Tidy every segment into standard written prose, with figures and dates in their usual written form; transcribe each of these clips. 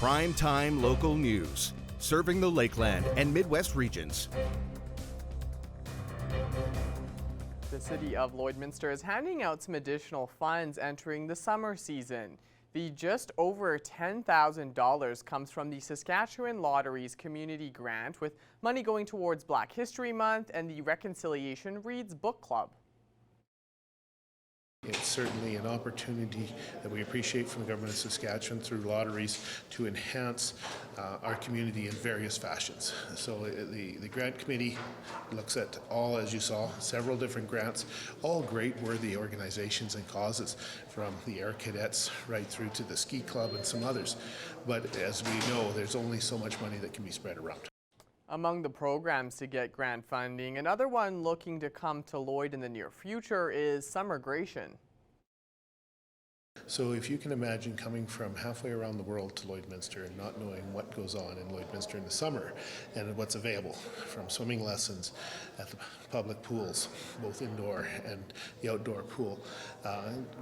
Prime time local news, serving the Lakeland and Midwest regions. The City of Lloydminster is handing out some additional funds entering the summer season. The just over $10,000 comes from the Saskatchewan Lotteries Community Grant, with money going towards Black History Month and the Reconciliation Reads Book Club. It's certainly an opportunity that we appreciate from the Government of Saskatchewan through lotteries to enhance our community in various fashions. So the grant committee looks at all, as you saw, several different grants, all great worthy organizations and causes, from the Air Cadets right through to the Ski Club and some others. But as we know, there's only so much money that can be spread around. Among the programs to get grant funding, another one looking to come to Lloyd in the near future is Summergration. So if you can imagine coming from halfway around the world to Lloydminster and not knowing what goes on in Lloydminster in the summer and what's available, from swimming lessons at the public pools, both indoor and the outdoor pool,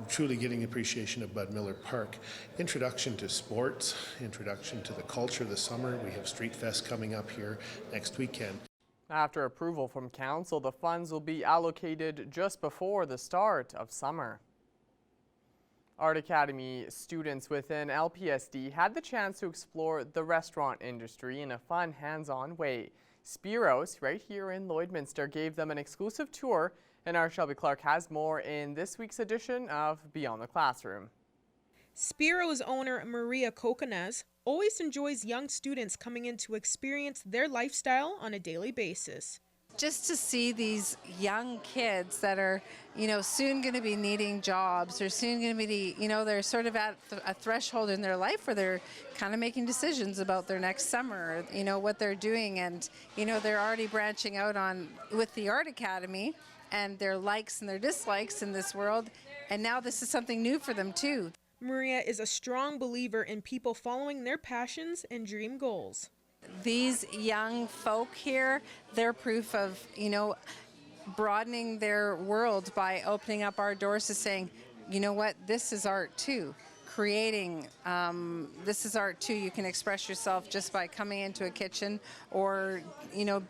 truly getting appreciation of Bud Miller Park, introduction to sports, introduction to the culture of the summer. We have Street Fest coming up here next weekend. After approval from Council, the funds will be allocated just before the start of summer. Art Academy students within LPSD had the chance to explore the restaurant industry in a fun, hands-on way. Spiros, right here in Lloydminster, gave them an exclusive tour, and our Shelby Clark has more in this week's edition of Beyond the Classroom. Spiros owner Maria Kokonaz always enjoys young students coming in to experience their lifestyle on a daily basis. Just to see these young kids that are, soon going to be needing jobs, or soon going to be, they're sort of at a threshold in their life where they're kind of making decisions about their next summer, what they're doing. And, they're already branching out with the Art Academy and their likes and their dislikes in this world. And now this is something new for them too. Maria is a strong believer in people following their passions and dream goals. These young folk here, they're proof of, broadening their world by opening up our doors to saying, you know what, this is art too. Creating, this is art too. You can express yourself just by coming into a kitchen, or,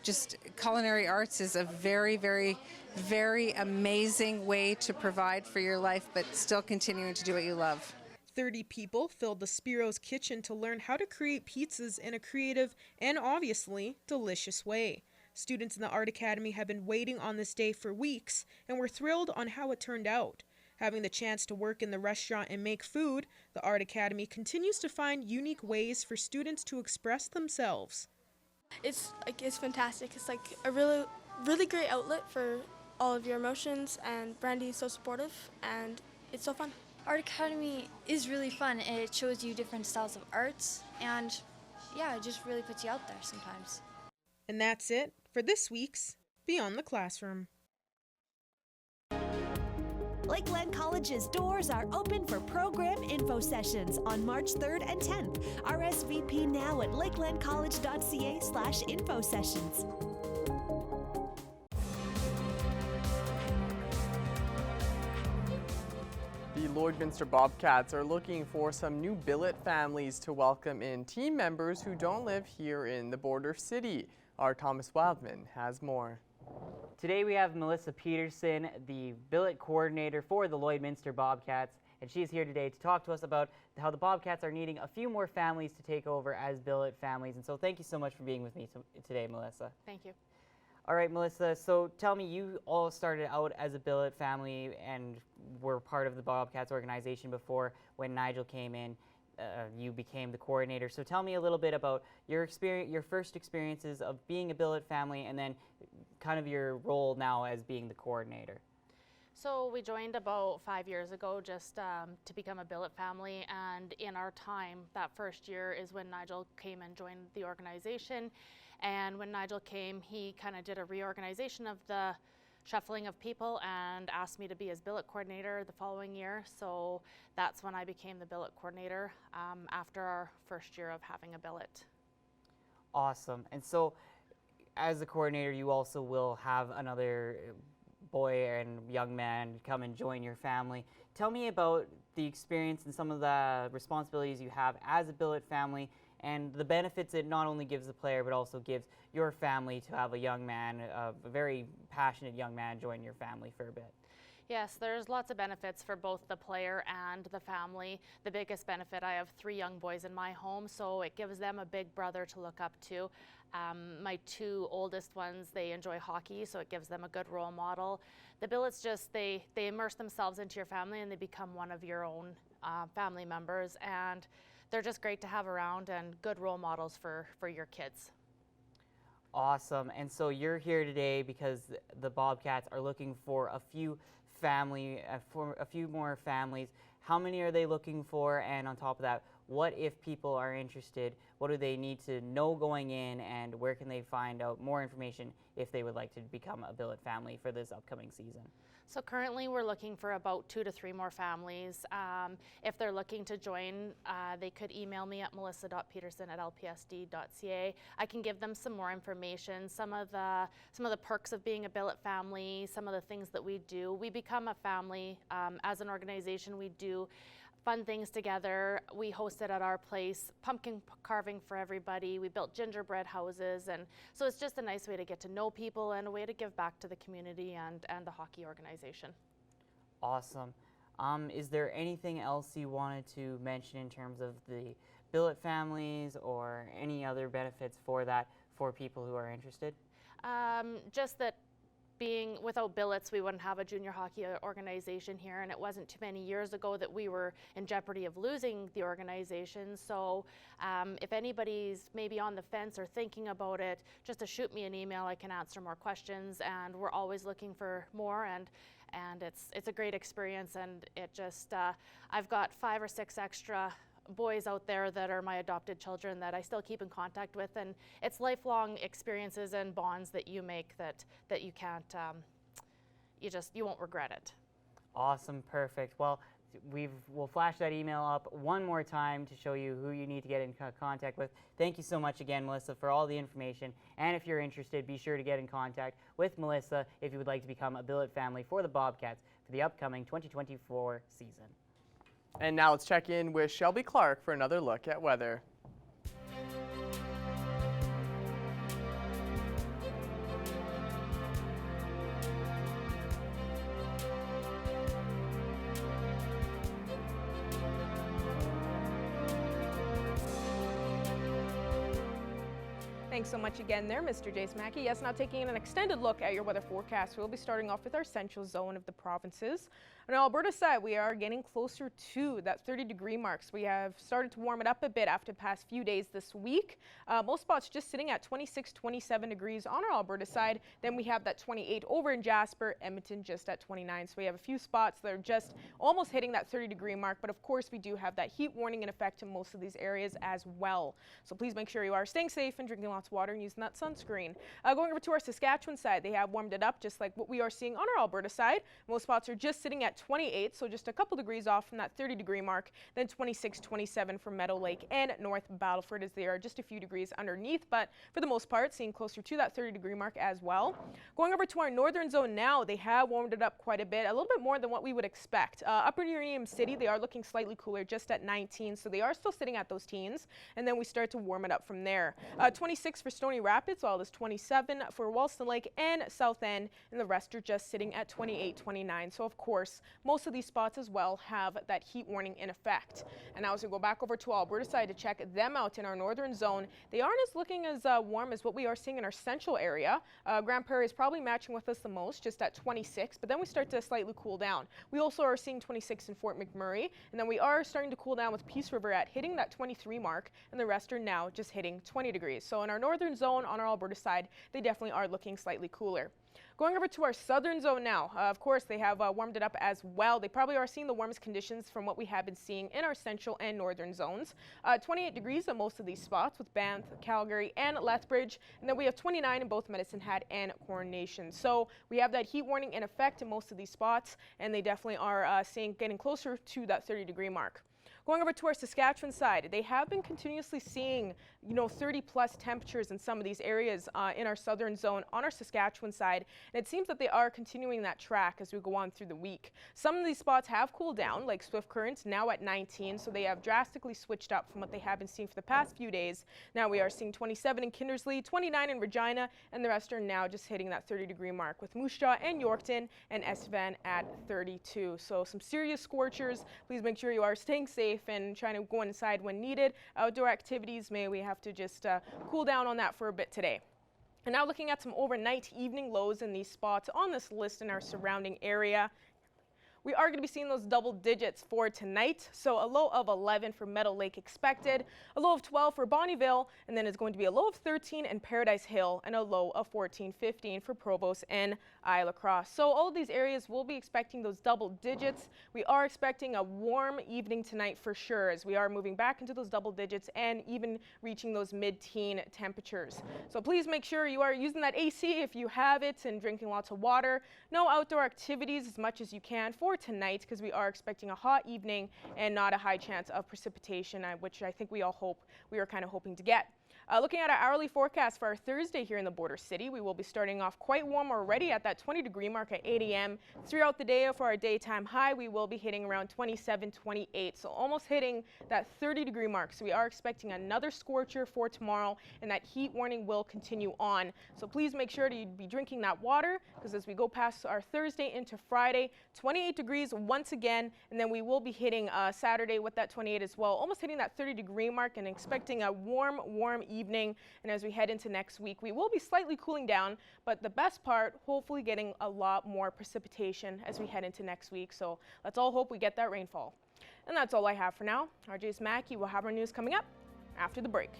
just culinary arts is a very, very, very amazing way to provide for your life, but still continuing to do what you love. 30 people filled the Spiros kitchen to learn how to create pizzas in a creative and obviously delicious way. Students in the Art Academy have been waiting on this day for weeks and were thrilled on how it turned out. Having the chance to work in the restaurant and make food, the Art Academy continues to find unique ways for students to express themselves. It's fantastic. It's like a really, really great outlet for all of your emotions, and Brandy is so supportive, and it's so fun. Art Academy is really fun. It shows you different styles of arts, and it just really puts you out there sometimes. And that's it for this week's Beyond the Classroom. Lakeland College's doors are open for program info sessions on March 3rd and 10th. RSVP now at lakelandcollege.ca/info sessions. The Lloydminster Bobcats are looking for some new billet families to welcome in team members who don't live here in the border city. Our Thomas Wildman has more. Today we have Melissa Peterson, the billet coordinator for the Lloydminster Bobcats, and she's here today to talk to us about how the Bobcats are needing a few more families to take over as billet families. And so thank you so much for being with me today, Melissa. Thank you. All right, Melissa, so tell me, you all started out as a billet family and were part of the Bobcats organization before. When Nigel came in, you became the coordinator. So tell me a little bit about your first experiences of being a billet family, and then kind of your role now as being the coordinator. So we joined about 5 years ago just to become a billet family, and in our time, that first year is when Nigel came and joined the organization. And when Nigel came, he kind of did a reorganization of the shuffling of people and asked me to be his billet coordinator the following year. So that's when I became the billet coordinator after our first year of having a billet. Awesome. And so as a coordinator, you also will have another boy and young man come and join your family. Tell me about the experience and some of the responsibilities you have as a billet family and the benefits it not only gives the player but also gives your family to have a young man, a very passionate young man, join your family for a bit. Yes, there's lots of benefits for both the player and the family. The biggest benefit, I have 3 young boys in my home, so it gives them a big brother to look up to. My 2 oldest ones, they enjoy hockey, so it gives them a good role model. The billets just, they immerse themselves into your family and they become one of your own family members, and they're just great to have around and good role models for your kids. Awesome. And so you're here today because the Bobcats are looking for a few more families. How many are they looking for? And on top of that, what if people are interested? What do they need to know going in, and where can they find out more information if they would like to become a billet family for this upcoming season? So currently we're looking for about 2 to 3 more families. If they're looking to join, they could email me at melissa.peterson@lpsd.ca. I can give them some more information, some of the perks of being a billet family, some of the things that we do. We become a family as an organization. We do fun things together. We hosted at our place pumpkin carving for everybody. We built gingerbread houses, and so it's just a nice way to get to know people and a way to give back to the community and the hockey organization. Awesome. Is there anything else you wanted to mention in terms of the billet families or any other benefits for that for people who are interested? Just that being without billets, we wouldn't have a junior hockey organization here, and it wasn't too many years ago that we were in jeopardy of losing the organization. So if anybody's maybe on the fence or thinking about it, just to shoot me an email, I can answer more questions, and we're always looking for more, and it's a great experience, and it just I've got 5 or 6 extra boys out there that are my adopted children that I still keep in contact with, and it's lifelong experiences and bonds that you make that you can't you won't regret it. Awesome, perfect. Well, we'll flash that email up one more time to show you who you need to get in contact with. Thank you so much again, Melissa, for all the information, and if you're interested, be sure to get in contact with Melissa if you would like to become a billet family for the Bobcats for the upcoming 2024 season. And now let's check in with Shelby Clark for another look at weather. Thanks so much again there, Mr. Jace Mackey. Yes, now taking an extended look at your weather forecast, we'll be starting off with our central zone of the provinces. On Alberta side, we are getting closer to that 30-degree mark. So we have started to warm it up a bit after the past few days this week. Most spots just sitting at 26, 27 degrees on our Alberta side. Then we have that 28 over in Jasper, Edmonton just at 29. So we have a few spots that are just almost hitting that 30-degree mark. But of course, we do have that heat warning in effect in most of these areas as well. So please make sure you are staying safe and drinking lots of water and using that sunscreen. Going over to our Saskatchewan side, they have warmed it up just like what we are seeing on our Alberta side. Most spots are just sitting at 28, so just a couple degrees off from that 30-degree mark. Then 26, 27 for Meadow Lake and North Battleford, as they are just a few degrees underneath, but for the most part, seeing closer to that 30-degree mark as well. Going over to our northern zone now, they have warmed it up quite a bit, a little bit more than what we would expect. Upper Union City, they are looking slightly cooler, just at 19, so they are still sitting at those teens, and then we start to warm it up from there. 26 for Stony Rapids, while it's 27 for Wollaston Lake and South End, and the rest are just sitting at 28, 29. So of course, most of these spots as well have that heat warning in effect. And now as we go back over to Alberta side to check them out in our northern zone, they aren't as looking as warm as what we are seeing in our central area. Grand Prairie is probably matching with us the most, just at 26, but then we start to slightly cool down. We also are seeing 26 in Fort McMurray, and then we are starting to cool down with Peace River at hitting that 23 mark, and the rest are now just hitting 20 degrees. So in our northern zone on our Alberta side, they definitely are looking slightly cooler. Going over to our southern zone now, of course, they have warmed it up as well. They probably are seeing the warmest conditions from what we have been seeing in our central and northern zones. 28 degrees on most of these spots with Banff, Calgary, and Lethbridge. And then we have 29 in both Medicine Hat and Coronation. So we have that heat warning in effect in most of these spots, and they definitely are getting closer to that 30-degree mark. Going over to our Saskatchewan side, they have been continuously seeing, 30 plus temperatures in some of these areas in our southern zone on our Saskatchewan side. And it seems that they are continuing that track as we go on through the week. Some of these spots have cooled down, like Swift Current, now at 19. So they have drastically switched up from what they have been seeing for the past few days. Now we are seeing 27 in Kindersley, 29 in Regina, and the rest are now just hitting that 30-degree mark with Moose Jaw and Yorkton and Estevan at 32. So some serious scorchers. Please make sure you are staying safe and trying to go inside when needed. Outdoor activities, may we have to just cool down on that for a bit today. And now looking at some overnight evening lows in these spots on this list in our surrounding area. We are going to be seeing those double digits for tonight. So a low of 11 for Meadow Lake expected, a low of 12 for Bonnyville, and then it's going to be a low of 13 in Paradise Hill and a low of 14-15 for Provost and Isle La Crosse. So all of these areas will be expecting those double digits. We are expecting a warm evening tonight for sure, as we are moving back into those double digits and even reaching those mid-teen temperatures. So please make sure you are using that AC if you have it and drinking lots of water. No outdoor activities as much as you can for tonight, because we are expecting a hot evening and not a high chance of precipitation, which I think we are kind of hoping to get. Looking at our hourly forecast for our Thursday here in the Border City, we will be starting off quite warm already at that 20-degree mark at 8 a.m. Throughout the day for our daytime high, we will be hitting around 27, 28, so almost hitting that 30-degree mark. So we are expecting another scorcher for tomorrow, and that heat warning will continue on. So please make sure to be drinking that water, because as we go past our Thursday into Friday, 28 degrees once again, and then we will be hitting Saturday with that 28 as well, almost hitting that 30-degree mark and expecting a warm evening. And as we head into next week, we will be slightly cooling down, but the best part, hopefully getting a lot more precipitation as we head into next week. So let's all hope we get that rainfall. And that's all I have for now. RJ's Mackie will have our news coming up after the break.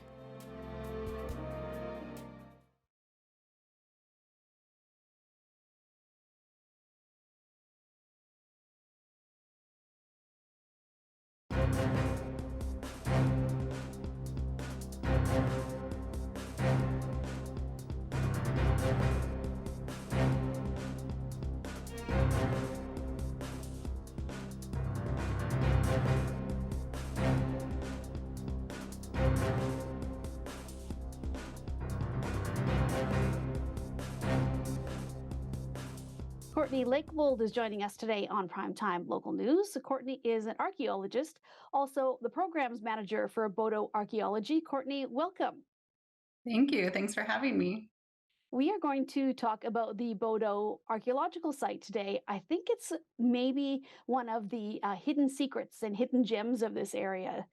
Courtney Lakewold is joining us today on Primetime Local News. Courtney is an archaeologist, also the programs manager for Bodo Archaeology. Courtney, welcome. Thank you. Thanks for having me. We are going to talk about the Bodo archaeological site today. I think it's maybe one of the hidden secrets and hidden gems of this area.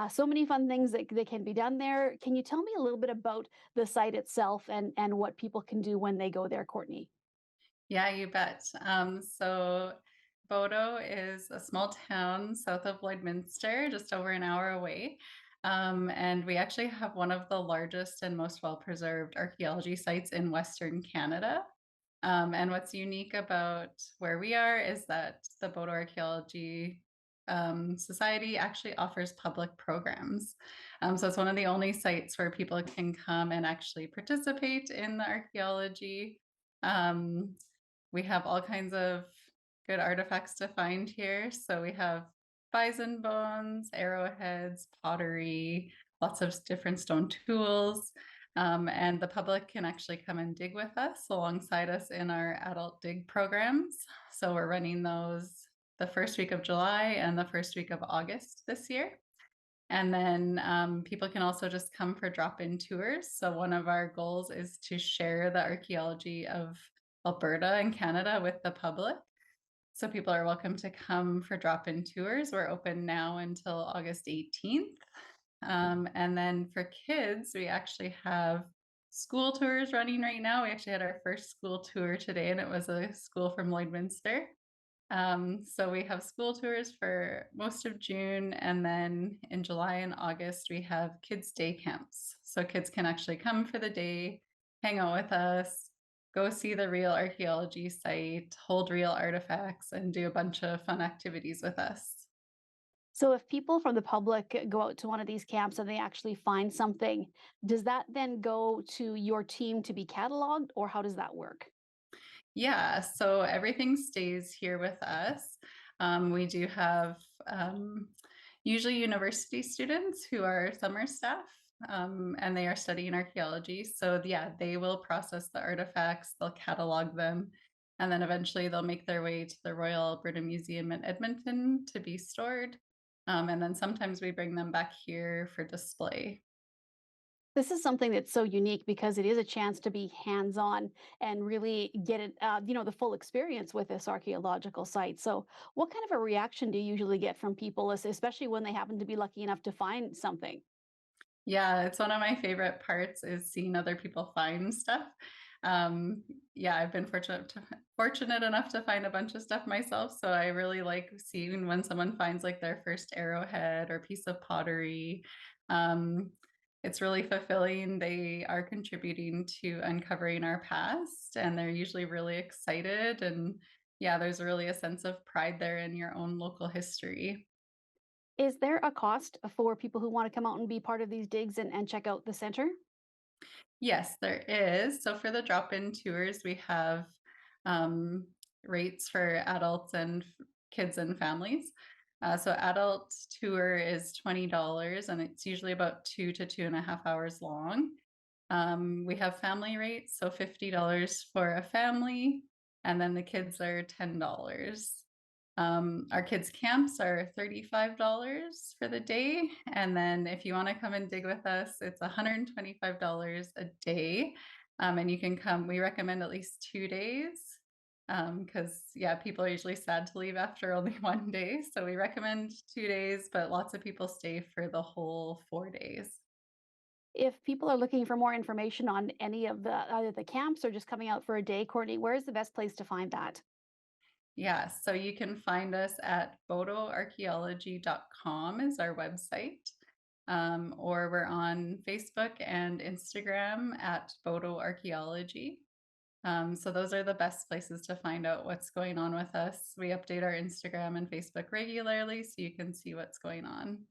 So many fun things that can be done there. Can you tell me a little bit about the site itself and what people can do when they go there, Courtney? Yeah, you bet. So Bodo is a small town south of Lloydminster, just over an hour away. And we actually have one of the largest and most well-preserved archaeology sites in Western Canada. And what's unique about where we are is that the Bodo Archaeology Society actually offers public programs. So it's one of the only sites where people can come and actually participate in the archaeology. We have all kinds of good artifacts to find here. So we have bison bones, arrowheads, pottery, lots of different stone tools. And the public can actually come and dig with us alongside us in our adult dig programs. So we're running those the first week of July and the first week of August this year. And then people can also just come for drop-in tours. So one of our goals is to share the archaeology of Alberta and Canada with the public. So people are welcome to come for drop-in tours. We're open now until August 18th. And then for kids, we actually have school tours running right now. We actually had our first school tour today, and it was a school from Lloydminster. So we have school tours for most of June, and then in July and August, we have kids' day camps. So kids can actually come for the day, hang out with us, go see the real archaeology site, hold real artifacts, and do a bunch of fun activities with us. So if people from the public go out to one of these camps and they actually find something, does that then go to your team to be cataloged, or how does that work? Yeah, so everything stays here with us. We do have, usually university students who are summer staff, and they are studying archaeology. So yeah, they will process the artifacts, they'll catalog them, and then eventually they'll make their way to the Royal Alberta Museum in Edmonton to be stored. And then sometimes we bring them back here for display. This is something that's so unique because it is a chance to be hands-on and really get it, the full experience with this archaeological site. So, what kind of a reaction do you usually get from people, especially when they happen to be lucky enough to find something? Yeah, it's one of my favorite parts is seeing other people find stuff. Yeah, I've been fortunate enough to find a bunch of stuff myself, so I really like seeing when someone finds like their first arrowhead or piece of pottery. Um, it's really fulfilling. They are contributing to uncovering our past, and they're usually really excited. And yeah, there's really a sense of pride there in your own local history. Is there a cost for people who want to come out and be part of these digs and check out the center? Yes, there is. So for the drop-in tours, we have um, rates for adults and kids and families. So adult tour is $20 and it's usually about 2 to 2.5 hours long. We have family rates, so $50 for a family, and then the kids are $10. Our kids' camps are $35 for the day. And then if you want to come and dig with us, it's $125 a day. And you can come, we recommend at least 2 days because, yeah, people are usually sad to leave after only 1 day. So we recommend 2 days, but lots of people stay for the whole 4 days. If people are looking for more information on any of the either the camps or just coming out for a day, Courtney, where is the best place to find that? Yeah, so you can find us at bodoarchaeology.com is our website. Or we're on Facebook and Instagram at Bodo Archaeology. So those are the best places to find out what's going on with us. We update our Instagram and Facebook regularly so you can see what's going on.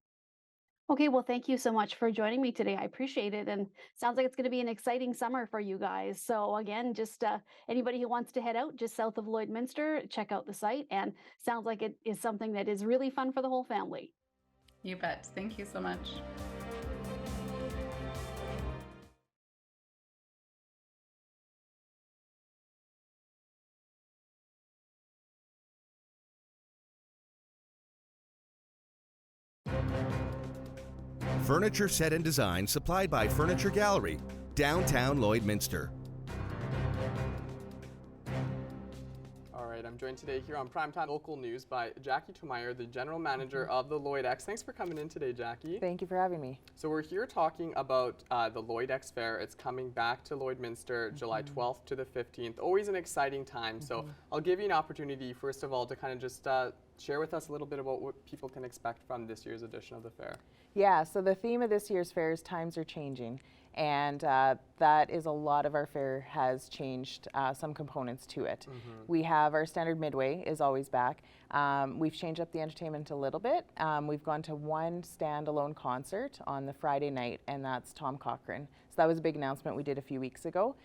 Okay, well, thank you so much for joining me today. I appreciate it. And sounds like it's going to be an exciting summer for you guys. So, again, just anybody who wants to head out just south of Lloydminster, check out the site. And sounds like it is something that is really fun for the whole family. You bet. Thank you so much. Furniture set and design supplied by Furniture Gallery, downtown Lloydminster. All right, I'm joined today here on Primetime Local News by Jackie Tomeyer, the General Manager of the Lloydex. Thanks for coming in today, Jackie. Thank you for having me. So we're here talking about the Lloydex Fair. It's coming back to Lloydminster July 12th to the 15th. Always an exciting time. So I'll give you an opportunity, first of all, to kind of just share with us a little bit about what people can expect from this year's edition of the fair. Yeah, so the theme of this year's fair is Times Are Changing, and that is a lot of our fair has changed some components to it. We have our standard midway is always back. We've changed up the entertainment a little bit. We've gone to one standalone concert on the Friday night, and that's Tom Cochrane. So that was a big announcement we did a few weeks ago.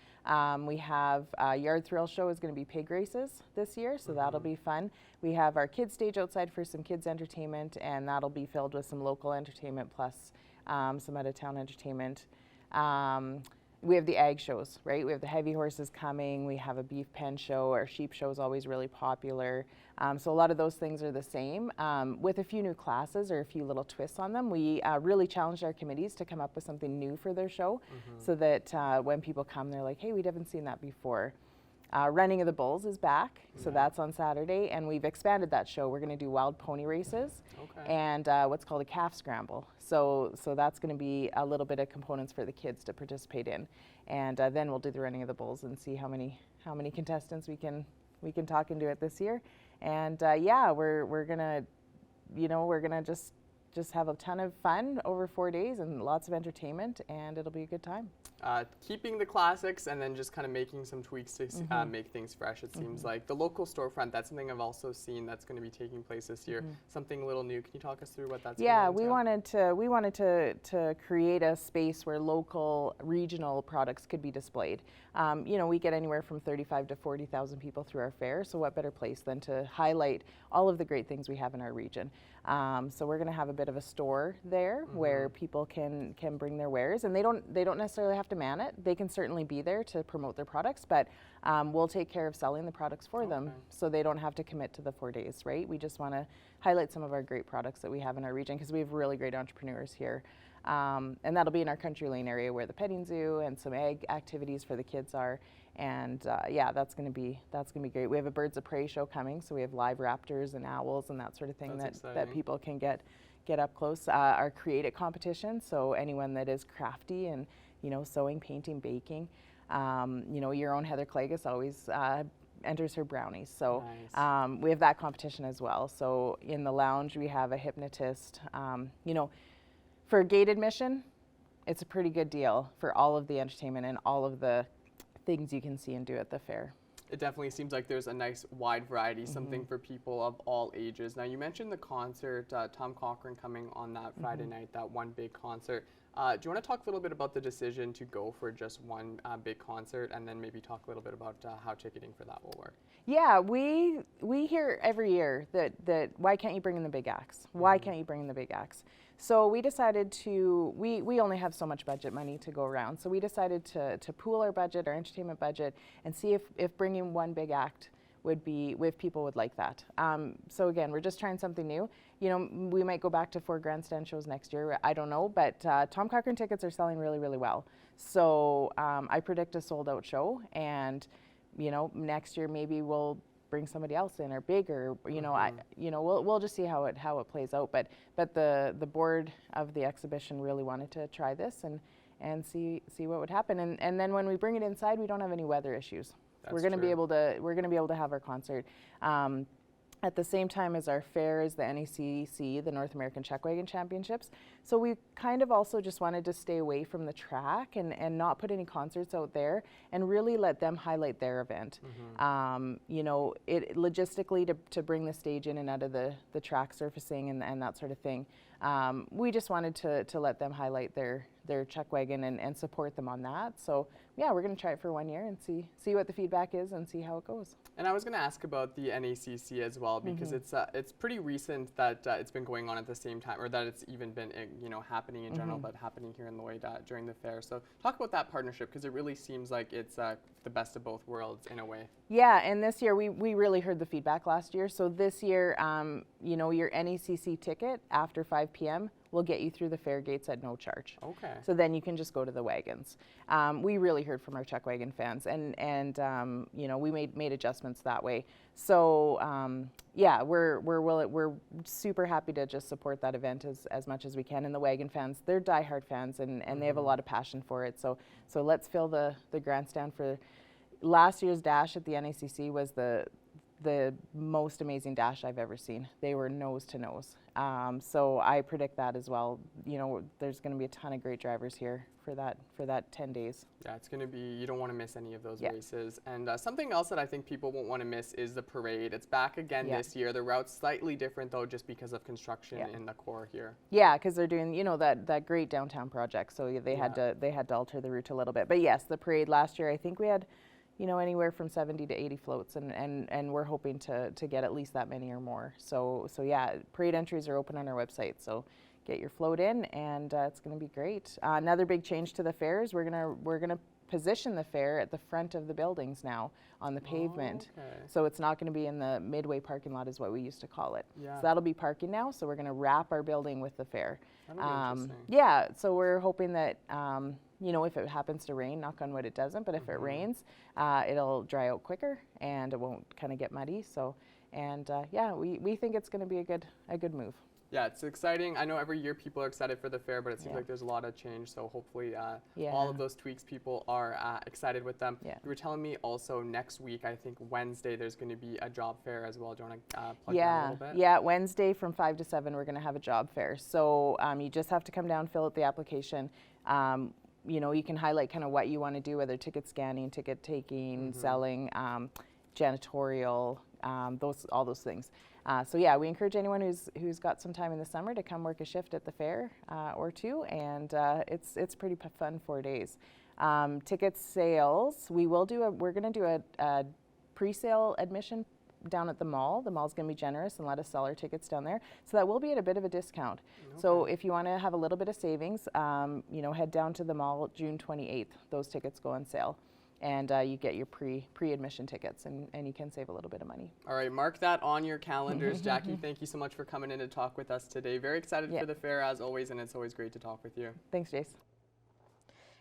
We have Yard Thrill Show is going to be pig races this year, so that'll be fun. We have our kids stage outside for some kids entertainment, and that'll be filled with some local entertainment plus some out-of-town entertainment. We have the ag shows, right? We have the heavy horses coming. We have a beef pen show. Our sheep show is always really popular. So a lot of those things are the same, with a few new classes or a few little twists on them. We really challenged our committees to come up with something new for their show so that when people come, they're like, hey, we haven't seen that before. Running of the Bulls is back, so that's on Saturday, and we've expanded that show. We're going to do wild pony races and what's called a calf scramble. So that's going to be a little bit of components for the kids to participate in, and then we'll do the Running of the Bulls and see how many contestants we can talk into it this year. And yeah, we're gonna just have a ton of fun over 4 days and lots of entertainment, and it'll be a good time. Keeping the classics and then just kind of making some tweaks to make things fresh, it seems like. The local storefront, that's something I've also seen that's going to be taking place this year. Something a little new. Can you talk us through what that's Yeah, going we wanted to create a space where local, regional products could be displayed. You know, we get anywhere from 35 to 40,000 people through our fair, so what better place than to highlight all of the great things we have in our region. So we're going to have a bit bit of a store there where people can bring their wares, and they don't necessarily have to man it. They can certainly be there to promote their products, but we'll take care of selling the products for them, so they don't have to commit to the 4 days, right? We just want to highlight some of our great products that we have in our region because we have really great entrepreneurs here. And that'll be in our Country Lane area where the petting zoo and some ag activities for the kids are. And yeah, that's going to be great. We have a birds of prey show coming, so we have live raptors and owls and that sort of thing that people can get up close. Our Create It competition, so anyone that is crafty and sewing, painting, baking, your own Heather Clagus always enters her brownies. So we have that competition as well. So in the lounge we have a hypnotist. For gate admission, it's a pretty good deal for all of the entertainment and all of the things you can see and do at the fair. It definitely seems like there's a nice wide variety, something for people of all ages. Now, you mentioned the concert, Tom Cochrane coming on that Friday night, that one big concert. Do you want to talk a little bit about the decision to go for just one big concert, and then maybe talk a little bit about how ticketing for that will work? Yeah, we hear every year that why can't you bring in the big acts? Why can't you bring in the big acts? So we decided to, we only have so much budget money to go around, so we decided to pool our budget, our entertainment budget, and see if bringing one big act would be, if people would like that. So again, we're just trying something new. We might go back to 4 grandstand shows next year, I don't know, but Tom Cochrane tickets are selling really, really well. So I predict a sold out show, and next year maybe we'll bring somebody else in or bigger, we'll just see how it plays out. But the board of the exhibition really wanted to try this and see what would happen. And then when we bring it inside, we don't have any weather issues. We're going to be able to have our concert at the same time as our fair is the NACC, the North American Chuck Wagon Championships. So we kind of also just wanted to stay away from the track and not put any concerts out there and really let them highlight their event. Logistically to bring the stage in and out of the track surfacing and that sort of thing. We just wanted to let them highlight their Chuck Wagon and support them on that. So yeah, we're going to try it for 1 year and see what the feedback is and see how it goes. And I was going to ask about the NACC as well, because it's pretty recent that it's been going on at the same time, or that it's even been happening in general, but happening here in Lloyd during the fair. So talk about that partnership, because it really seems like it's the best of both worlds in a way. Yeah, and this year we really heard the feedback last year. So this year, your NACC ticket after 5 p.m. will get you through the fair gates at no charge. Okay. So then you can just go to the wagons. We really heard from our Chuck Wagon fans, and we made adjustments that way. So yeah, we're super happy to just support that event as much as we can. And the wagon fans, they're diehard fans, and they have a lot of passion for it. So let's fill the grandstand for last year's dash at the NACC was the most amazing dash I've ever seen. They were nose to nose. So I predict that as well. There's going to be a ton of great drivers here for that 10 days. Yeah, it's going to be, you don't want to miss any of those races. And something else that I think people won't want to miss is the parade. It's back again this year. The route's slightly different though, just because of construction in the core here. Yeah, because they're doing, that great downtown project. So they had to alter the route a little bit. But yes, the parade last year, I think we had anywhere from 70 to 80 floats, and we're hoping to get at least that many or more. So yeah, parade entries are open on our website, so get your float in, and it's going to be great. Another big change to the fair is we're gonna position the fair at the front of the buildings now on the pavement. So it's not going to be in the Midway parking lot, is what we used to call it. So that'll be parking now, so we're going to wrap our building with the fair. That'll be interesting. Yeah, so we're hoping that if it happens to rain, knock on wood it doesn't, but if it rains, it'll dry out quicker and it won't kind of get muddy. So, yeah, we think it's going to be a good move. Yeah, it's exciting. I know every year people are excited for the fair, but it seems like there's a lot of change. So hopefully all of those tweaks, people are excited with them. You were telling me also next week, I think Wednesday, there's going to be a job fair as well. Do you want to plug that a little bit? Yeah, Wednesday from 5 to 7, we're going to have a job fair. So you just have to come down, fill out the application. You can highlight kind of what you want to do, whether ticket scanning, ticket taking, selling, janitorial, all those things. So yeah, we encourage anyone who's got some time in the summer to come work a shift at the fair or two, and it's pretty fun 4 days. Ticket sales, we're going to do a pre-sale admission down at the mall. The mall's going to be generous and let us sell our tickets down there. So that will be at a bit of a discount. So if you want to have a little bit of savings, you know, head down to the mall June 28th. Those tickets go on sale. And you get your pre-admission tickets, and you can save a little bit of money. All right, mark that on your calendars. Jackie, thank you so much for coming in to talk with us today. Very excited for the fair as always, and it's always great to talk with you. Thanks, Jace.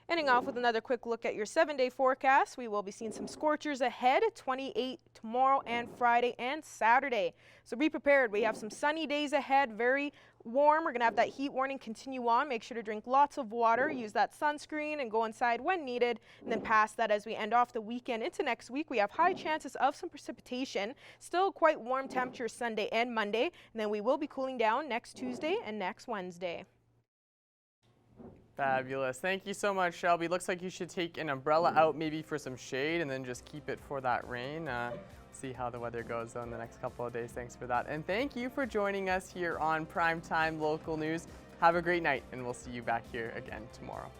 Ending off with another quick look at your 7-day forecast. We will be seeing some scorchers ahead, 28 tomorrow and Friday and Saturday. So be prepared. We have some sunny days ahead, very warm. We're going to have that heat warning continue on. Make sure to drink lots of water, use that sunscreen, and go inside when needed. And then past that, as we end off the weekend into next week, we have high chances of some precipitation. Still quite warm temperatures Sunday and Monday. And then we will be cooling down next Tuesday and next Wednesday. Fabulous. Thank you so much, Shelby. Looks like you should take an umbrella out maybe for some shade and then just keep it for that rain. See how the weather goes though in the next couple of days. Thanks for that. And thank you for joining us here on Primetime Local News. Have a great night, and we'll see you back here again tomorrow.